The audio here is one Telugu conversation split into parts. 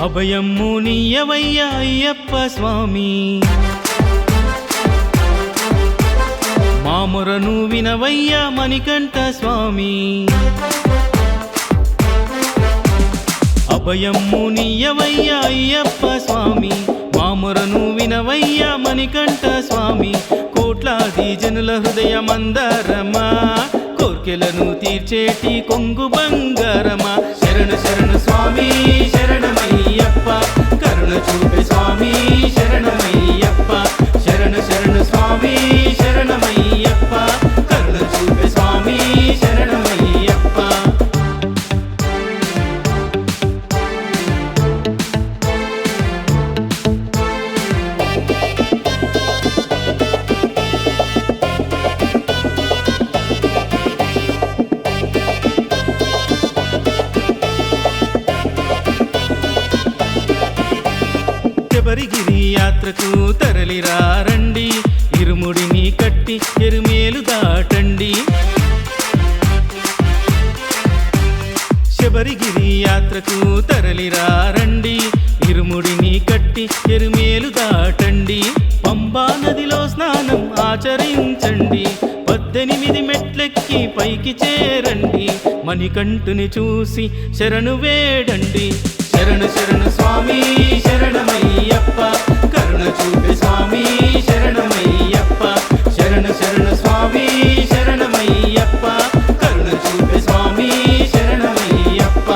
అభయమ్ము నీయవయ్యా అయ్యప్ప స్వామి, మా మొరను వినవయ్యా మణికంఠ స్వామి. అభయమ్ము నీయవయ్యా అయ్యప్ప స్వామి, మా మొరను వినవయ్యా మణికంఠ స్వామి. కోట్లాది జనుల హృదయ మందారమా, కోర్కెలను తీర్చేటి కొంగు బంగారమా. శరణు శరణు స్వామి శరణమయ్యప్ప, కరుణ చూపే స్వామి శరణమయ్యప్ప. శరణు శరణు స్వామి శరణమయ్యప్ప, కరుణ చూపే స్వామి శరణమయ్యప్ప. శబరిగిరి యాత్రకు తరలిరా రండి, ఇరుముడిని కట్టి ఎరుమేలు దాటండి. శబరిగిరి యాత్రకు తరలిరా రండి, ఇరుముడిని కట్టి ఎరుమేలు దాటండి. పంబా నదిలో స్నానం ఆచరించండి, 18 మెట్లెక్కి పైకి చేరండి. మణికంఠుని చూసి శరణు వేడండి. శరణు శరణు స్వామి శరణమయ్యప్ప, కరుణ చూపే స్వామి శరణమయ్యప్ప. శరణు శరణు స్వామి శరణమయ్యప్ప, కరుణ చూపే స్వామి శరణమయ్యప్ప.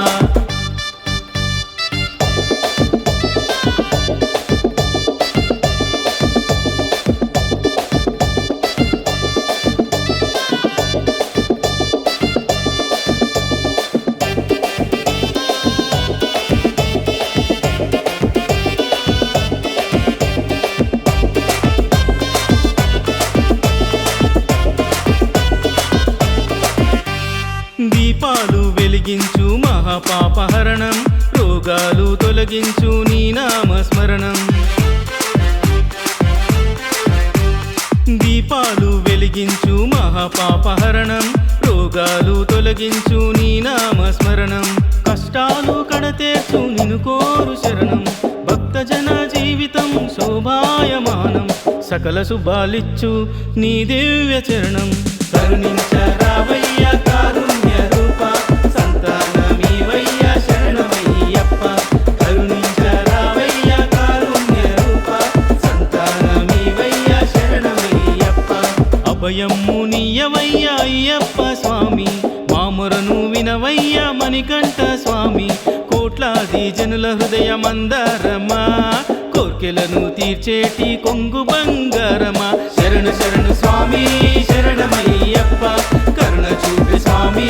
దీపాలు వెలిగించు మహాపాపహరణం, రోగాలు తొలగించు నీ నామస్మరణం. దీపాలు వెలిగించు మహాపాపహరణం, రోగాలు తొలగించు నీ నామస్మరణం. కష్టాలు కడతేర్చు నిన్ను కోరు శరణం, భక్తజన జీవితం శోభాయమానం. సకల శుభాలిచ్చు నీ దివ్య చరణం. కరుణించరావయ్య కారుణ్య రూప, సంతానమీవయ్య శరణమయ్యప్ప. కరుణించరావయ్య కారుణ్య రూప, సంతానమీవయ్య శరణమయ్యప్ప. అభయమ్ము నీయవయ్య అయ్యప్ప స్వామి, మా మొరను వినవయ్య మణికంఠ స్వామి. కోట్లాది జనుల హృదయ మందారమా, కోర్కెలను తీర్చేటి కొంగు బంగారమా. శరణు శరణు స్వామి శరణమయ్యప్ప, కరుణ చూపే స్వామి